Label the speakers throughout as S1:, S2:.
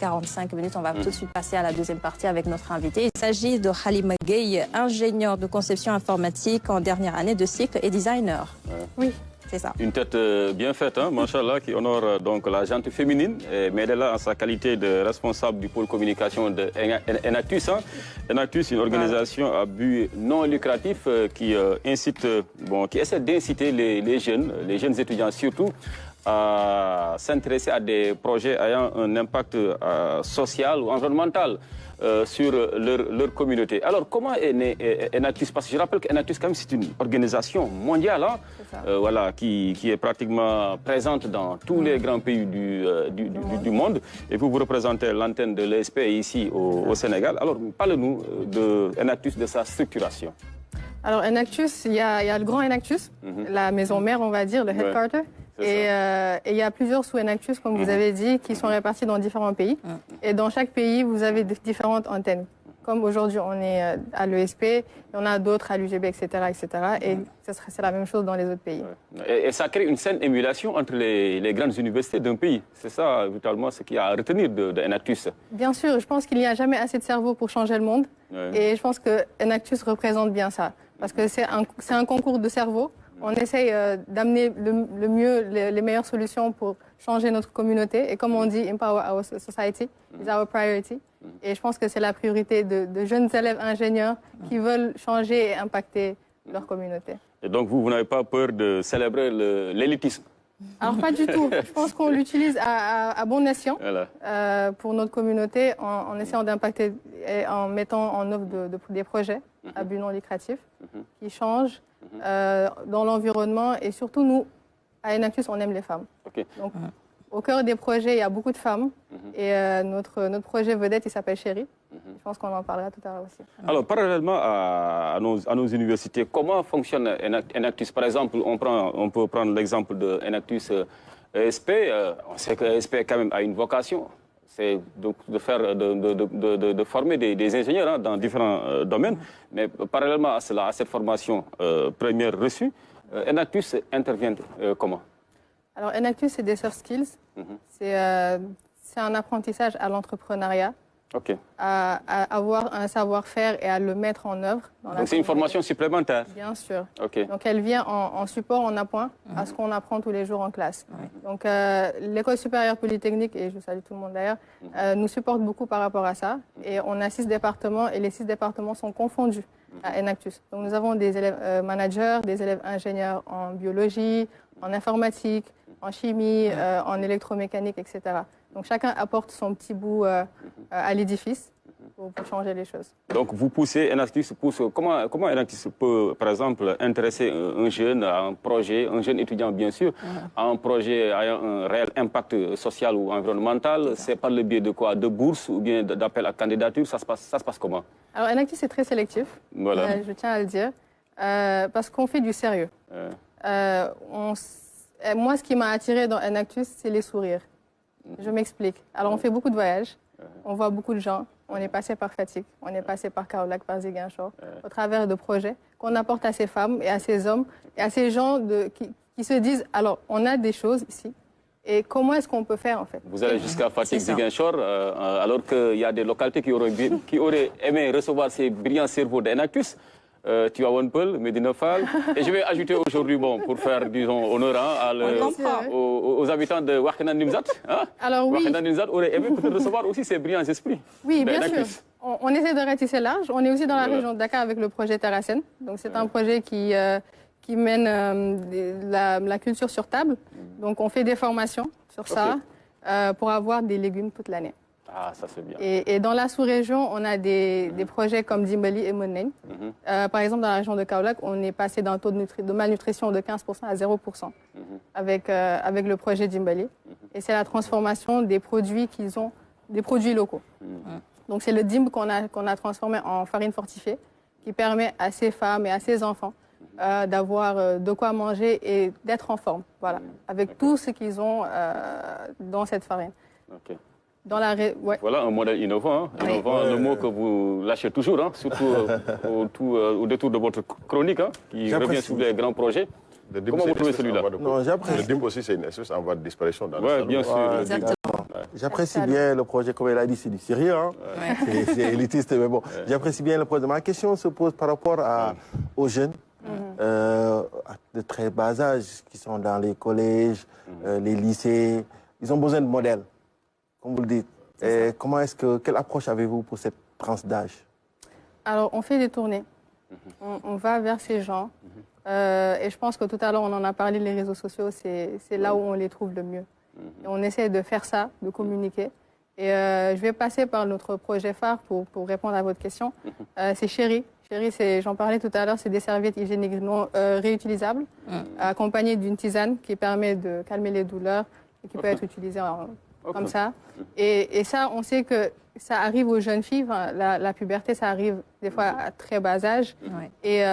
S1: 45 minutes. On va tout de suite passer à la deuxième partie avec notre invité. Il s'agit de Halima Gueye, ingénieur de conception informatique en dernière année de cycle et designer. Oui. C'est ça.
S2: Une tête bien faite, hein, machallah, qui honore donc la gente féminine, mais elle est là en sa qualité de responsable du pôle communication de Enactus. Hein. Enactus, une organisation à but non lucratif qui qui essaie d'inciter les jeunes étudiants surtout, à s'intéresser à des projets ayant un impact social ou environnemental sur leur communauté. Alors, comment est né Enactus? Parce que je rappelle qu'Enactus, quand même, c'est une organisation mondiale, hein, voilà, qui est pratiquement présente dans tous les grands pays du monde. Et vous représentez l'antenne de l'ESP ici au Sénégal. Alors, parlez-nous de Enactus, de sa structuration.
S3: Alors, Enactus, il y a le grand Enactus, la maison mère, on va dire, le headquarter. Et il y a plusieurs sous-Enactus, comme vous avez dit, qui sont répartis dans différents pays. Et dans chaque pays, vous avez différentes antennes. Comme aujourd'hui, on est à l'ESP, il y en a d'autres à l'UGB, etc., etc. Et c'est la même chose dans les autres pays.
S2: Et ça crée une saine émulation entre les grandes universités d'un pays. C'est ça, brutalement, ce qu'il y a à retenir de Enactus.
S3: Bien sûr, je pense qu'il n'y a jamais assez de cerveau pour changer le monde. Et je pense que Enactus représente bien ça. Parce que c'est un concours de cerveau. On essaye d'amener les meilleures solutions pour changer notre communauté. Et comme on dit, empower our society is our priority. Et je pense que c'est la priorité de jeunes élèves ingénieurs qui veulent changer et impacter leur communauté.
S2: Et donc vous n'avez pas peur de célébrer l'élitisme?
S3: Alors pas du tout. Je pense qu'on l'utilise à bon escient pour notre communauté en essayant d'impacter et en mettant en œuvre des projets à but non lucratif qui changent dans l'environnement. Et surtout, nous, à Enactus, on aime les femmes. Donc, au cœur des projets, il y a beaucoup de femmes. Et notre projet vedette, il s'appelle Chérie. Je pense qu'on en parlera tout à l'heure aussi.
S2: Alors, parallèlement à nos universités, comment fonctionne Enactus? Par exemple, on peut prendre l'exemple de Enactus ESP. On sait que ESP, quand même, a une vocation. C'est de former des ingénieurs, hein, dans différents domaines. Mais parallèlement à cela, à cette formation première reçue, Enactus intervient comment?
S3: Alors, Enactus, c'est des soft skills. C'est un apprentissage à l'entrepreneuriat, à avoir un savoir-faire et à le mettre en œuvre.
S2: Donc, c'est une formation supplémentaire?
S3: Bien sûr. Donc, elle vient en support, en appoint à ce qu'on apprend tous les jours en classe. Donc, l'École supérieure polytechnique, et je salue tout le monde d'ailleurs, nous supporte beaucoup par rapport à ça. Et on a 6 départements, et les 6 départements sont confondus à Enactus. Donc, nous avons des élèves managers, des élèves ingénieurs en biologie, en informatique, en chimie, en électromécanique, etc. Donc chacun apporte son petit bout à l'édifice pour changer les choses.
S2: Donc vous poussez, Enactus pousse, comment Enactus peut, par exemple, intéresser un jeune à un projet, un jeune étudiant bien sûr, à un projet ayant un réel impact social ou environnemental? C'est par le biais de quoi? De bourse ou bien d'appel à candidature? Ça se passe comment?
S3: Alors Enactus est très sélectif, je tiens à le dire, parce qu'on fait du sérieux. Moi, ce qui m'a attiré dans Enactus, c'est les sourires. Je m'explique. Alors, on fait beaucoup de voyages, on voit beaucoup de gens, on est passé par Fatick, on est passé par Kaolack, par Ziguinchor, au travers de projets qu'on apporte à ces femmes et à ces hommes et à ces gens qui se disent, alors, on a des choses ici, et comment est-ce qu'on peut faire, en fait?
S2: Vous allez jusqu'à Fatick, Ziguinchor, alors qu'il y a des localités qui auraient aimé recevoir ces brillants cerveaux d'Enactus. Tivaouane Peulh, Médina Fall. Et je vais ajouter aujourd'hui, pour faire, disons, honneur aux habitants de Wakhinane Nimzatt. Hein?
S3: Alors oui.
S2: Wakhinane Nimzatt aurait aimé peut-être recevoir aussi ces brillants esprits.
S3: Oui, bien sûr. On essaie de ratisser large. On est aussi dans la région de Dakar avec le projet Terracène. Donc c'est un projet qui mène la culture sur table. Donc on fait des formations sur ça pour avoir des légumes toute l'année.
S2: Ah, ça c'est bien.
S3: Et dans la sous-région, on a des projets comme Dimbali et Moneng. Par exemple, dans la région de Kaolack, on est passé d'un taux de malnutrition de 15% à 0% avec le projet Dimbali. Et c'est la transformation des produits des produits locaux. Donc c'est le dimb qu'on a transformé en farine fortifiée qui permet à ces femmes et à ces enfants d'avoir de quoi manger et d'être en forme, voilà, avec tout ce qu'ils ont dans cette farine.
S2: Voilà un modèle innovant, hein. Innovant, le mot que vous lâchez toujours, hein, surtout au détour de votre chronique, hein, qui revient sur les grands projets. Comment vous trouvez celui-là?
S4: Le DIMB aussi, c'est une espèce en voie de disparition dans le salon.
S2: Oui, bien sûr.
S1: Exactement.
S4: J'apprécie bien le projet, comme elle a dit, c'est du sérieux, hein. C'est élitiste, mais bon. J'apprécie bien le projet. Ma question se pose par rapport aux jeunes de très bas âge qui sont dans les collèges, les lycées. Ils ont besoin de modèles, comme vous le dites. Et quelle approche avez-vous pour cette tranche d'âge?
S3: Alors, on fait des tournées. On va vers ces gens. Et je pense que tout à l'heure, on en a parlé, les réseaux sociaux, c'est là où on les trouve le mieux. Et on essaie de faire ça, de communiquer. Et je vais passer par notre projet phare pour répondre à votre question. C'est Chéri. Chéri, j'en parlais tout à l'heure, c'est des serviettes hygiéniques réutilisables, accompagnées d'une tisane qui permet de calmer les douleurs et qui peut être utilisée comme ça. Et ça, on sait que ça arrive aux jeunes filles. Enfin, la puberté, ça arrive des fois à très bas âge. Et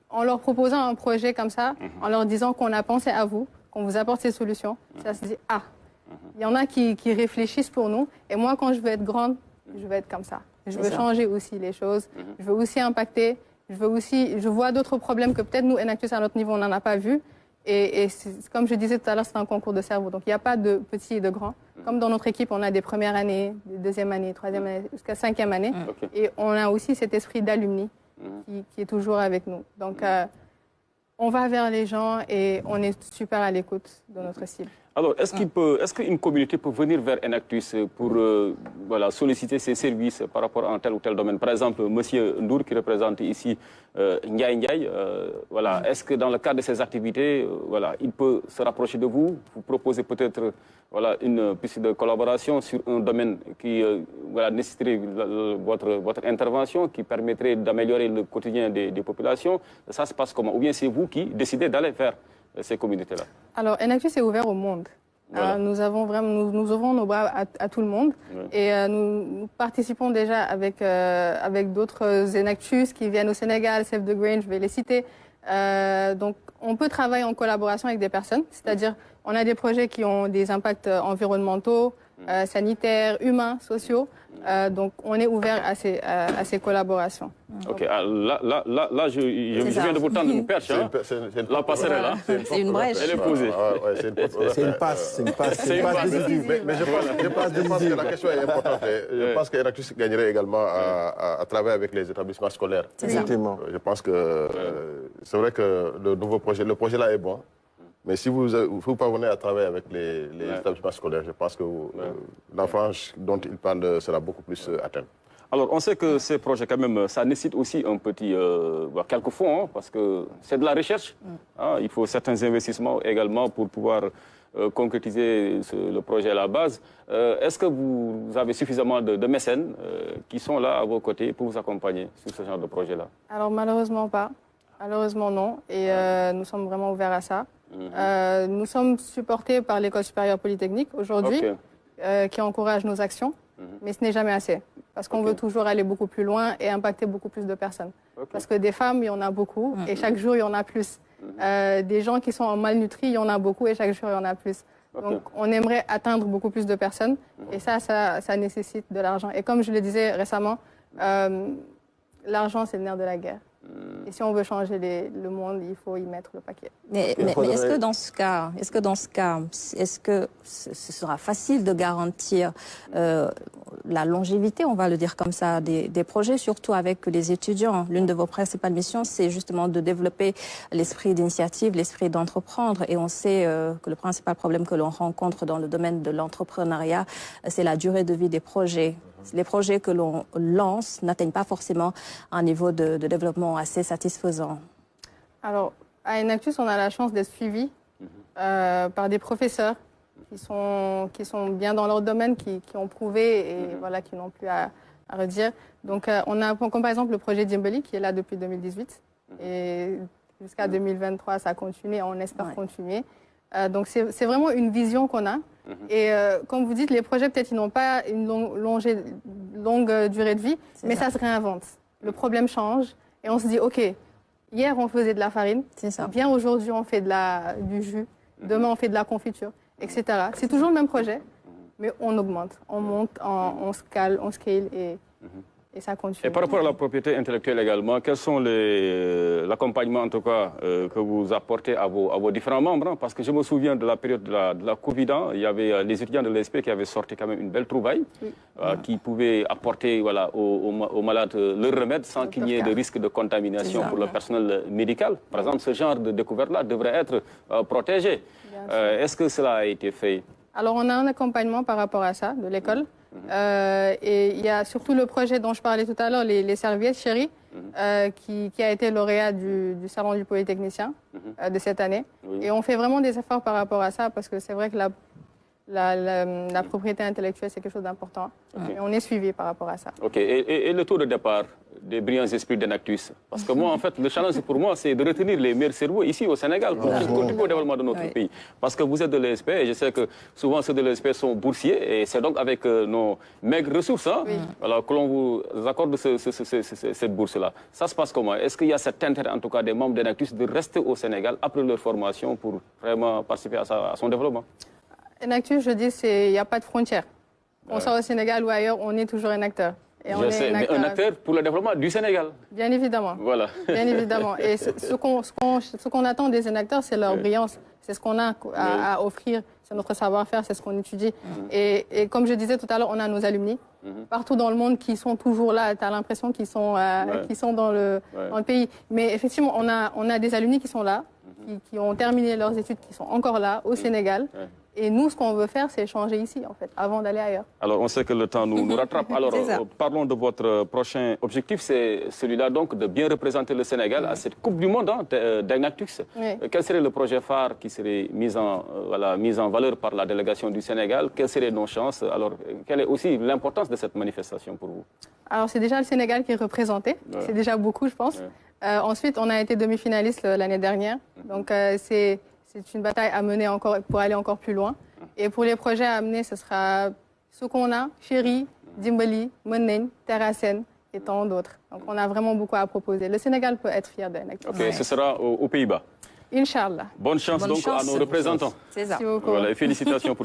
S3: en leur proposant un projet comme ça, en leur disant qu'on a pensé à vous, qu'on vous apporte ces solutions, ça se dit, ah, il y en a qui réfléchissent pour nous. Et moi, quand je veux être grande, je veux être comme ça. Je veux changer aussi les choses. Je veux aussi impacter. Je vois d'autres problèmes que peut-être nous, Enactus, à notre niveau, on n'en a pas vu. Et comme je disais tout à l'heure, c'est un concours de cerveau. Donc, il n'y a pas de petits et de grands. Comme dans notre équipe, on a des premières années, des deuxième année, troisième année, jusqu'à cinquième année. Et on a aussi cet esprit d'alumni qui est toujours avec nous. Donc, on va vers les gens et on est super à l'écoute de notre cible.
S2: Alors, est-ce qu'une communauté peut venir vers Enactus pour solliciter ses services par rapport à un tel ou tel domaine? Par exemple, M. Ndour, qui représente ici Ndiaye Ndiaye, est-ce que dans le cadre de ses activités, il peut se rapprocher de vous, vous proposer peut-être une piste de collaboration sur un domaine qui nécessiterait votre intervention, qui permettrait d'améliorer le quotidien des populations? Ça se passe comment? Ou bien c'est vous qui décidez d'aller vers ces communautés-là?
S3: Alors, Enactus est ouvert au monde. Voilà. Nous ouvrons nos bras à tout le monde. Et nous participons déjà avec d'autres Enactus qui viennent au Sénégal, Save the Grain, je vais les citer. Donc, on peut travailler en collaboration avec des personnes, c'est-à-dire on a des projets qui ont des impacts environnementaux, sanitaires, humains, sociaux. Donc, on est ouvert à ces collaborations.
S2: Ok, là, je viens de vous tendre une perche. La passerelle,
S1: c'est une brèche.
S2: Elle est posée.
S4: C'est une passe décisive.
S5: Mais je pense que la question est importante. Je pense qu'Enactus gagnerait également à travailler avec les établissements scolaires.
S4: Exactement.
S5: Je pense que c'est vrai que le projet là est bon. Mais si vous parvenez à travailler avec les établissements scolaires, je pense que l'enfant dont il parle sera beaucoup plus atteint.
S2: Alors, on sait que ces projets, quand même, ça nécessite aussi un petit, quelques fonds, parce que c'est de la recherche. Il faut certains investissements également pour pouvoir concrétiser le projet à la base. Est-ce que vous avez suffisamment de mécènes qui sont là à vos côtés pour vous accompagner sur ce genre de projet-là?
S3: Alors, malheureusement pas. Malheureusement, non. Et nous sommes vraiment ouverts à ça. Nous sommes supportés par l'École supérieure polytechnique aujourd'hui, qui encourage nos actions, mais ce n'est jamais assez, parce qu'on veut toujours aller beaucoup plus loin et impacter beaucoup plus de personnes. Parce que des femmes, il y en a beaucoup, et chaque jour, il y en a plus. Des gens qui sont malnutris, il y en a beaucoup, et chaque jour, il y en a plus. Donc, on aimerait atteindre beaucoup plus de personnes, et ça nécessite de l'argent. Et comme je le disais récemment, l'argent, c'est le nerf de la guerre. Et si on veut changer le monde, il faut y mettre le paquet.
S1: Mais est-ce que dans ce cas, est-ce que ce sera facile de garantir la longévité, on va le dire comme ça, des projets, surtout avec les étudiants? L'une de vos principales missions, c'est justement de développer l'esprit d'initiative, l'esprit d'entreprendre. Et on sait que le principal problème que l'on rencontre dans le domaine de l'entrepreneuriat, c'est la durée de vie des projets. Les projets que l'on lance n'atteignent pas forcément un niveau de développement assez satisfaisant. Alors,
S3: à Enactus, on a la chance d'être suivis par des professeurs qui sont bien dans leur domaine, qui ont prouvé et qui n'ont plus à redire. Donc, on a comme par exemple le projet Dimbali qui est là depuis 2018 et jusqu'à 2023, ça continue et on espère continuer. Donc, c'est vraiment une vision qu'on a. Et comme vous dites, les projets, peut-être, ils n'ont pas une longue durée de vie, mais ça se réinvente. Le problème change et on se dit, OK, hier, on faisait de la farine. Bien, aujourd'hui, on fait du jus. Demain, on fait de la confiture, etc. C'est toujours le même projet, mais on augmente. On monte, on scale et et ça continue.
S2: Et par rapport à la propriété intellectuelle également, quels sont l'accompagnement en tout cas que vous apportez à vos différents membres, hein? Parce que je me souviens de la période de la Covid, hein, il y avait les étudiants de l'ESP qui avaient sorti quand même une belle trouvaille, qui pouvait apporter voilà, aux malades leur remède sans qu'il y ait de risque de contamination pour le personnel médical. Par exemple, ce genre de découverte-là devrait être protégé. Est-ce que cela a été fait?
S3: Alors, on a un accompagnement par rapport à ça, de l'école. Et il y a surtout le projet dont je parlais tout à l'heure, les serviettes chéries, qui a été lauréat du Salon du Polytechnicien de cette année. Et on fait vraiment des efforts par rapport à ça, parce que c'est vrai que la propriété intellectuelle, c'est quelque chose d'important. Et on est suivi par rapport à ça.
S2: OK. Et le taux de départ des brillants esprits d'Enactus? Parce que moi, en fait, le challenge pour moi, c'est de retenir les meilleurs cerveaux ici au Sénégal pour qu'ils contribuent au développement de notre pays. Parce que vous êtes de l'ESP et je sais que souvent ceux de l'ESP sont boursiers et c'est donc avec nos maigres ressources voilà, que l'on vous accorde cette bourse-là. Ça se passe comment? Est-ce qu'il y a cet intérêt, en tout cas, des membres d'Enactus de rester au Sénégal après leur formation pour vraiment participer à son développement?
S3: Enactus, je dis, il n'y a pas de frontières. Qu'on soit au Sénégal ou ailleurs, on est toujours un acteur. Et
S2: je sais, mais un acteur pour le développement du Sénégal.
S3: Bien évidemment.
S2: Voilà.
S3: Bien évidemment. Et ce qu'on attend des acteurs, c'est leur brillance. C'est ce qu'on a à offrir. C'est notre savoir-faire, c'est ce qu'on étudie. Et comme je disais tout à l'heure, on a nos alumni partout dans le monde qui sont toujours là. Tu as l'impression qu'ils sont, dans le pays. Mais effectivement, on a des alumni qui sont là, qui ont terminé leurs études, qui sont encore là, au Sénégal. Et nous, ce qu'on veut faire, c'est changer ici, en fait, avant d'aller ailleurs.
S2: Alors, on sait que le temps nous rattrape. Alors, parlons de votre prochain objectif. C'est celui-là, donc, de bien représenter le Sénégal à cette Coupe du Monde d'Enactus. Quel serait le projet phare qui serait mis en valeur par la délégation du Sénégal? Quelles seraient nos chances? Alors, quelle est aussi l'importance de cette manifestation pour vous? Alors,
S3: c'est déjà le Sénégal qui est représenté. C'est déjà beaucoup, je pense. Ensuite, on a été demi-finaliste l'année dernière. Donc, c'est une bataille à mener encore pour aller encore plus loin. Et pour les projets à amener, ce sera ce qu'on a, Chéri, Dimbali, Monène, Terrassen et tant d'autres. Donc on a vraiment beaucoup à proposer. Le Sénégal peut être fier d'Enactus.
S2: OK, ce sera aux Pays-Bas.
S3: Inch'Allah.
S2: Bonne chance à nos représentants.
S1: C'est ça.
S3: Merci beaucoup.
S2: Voilà, et félicitations pour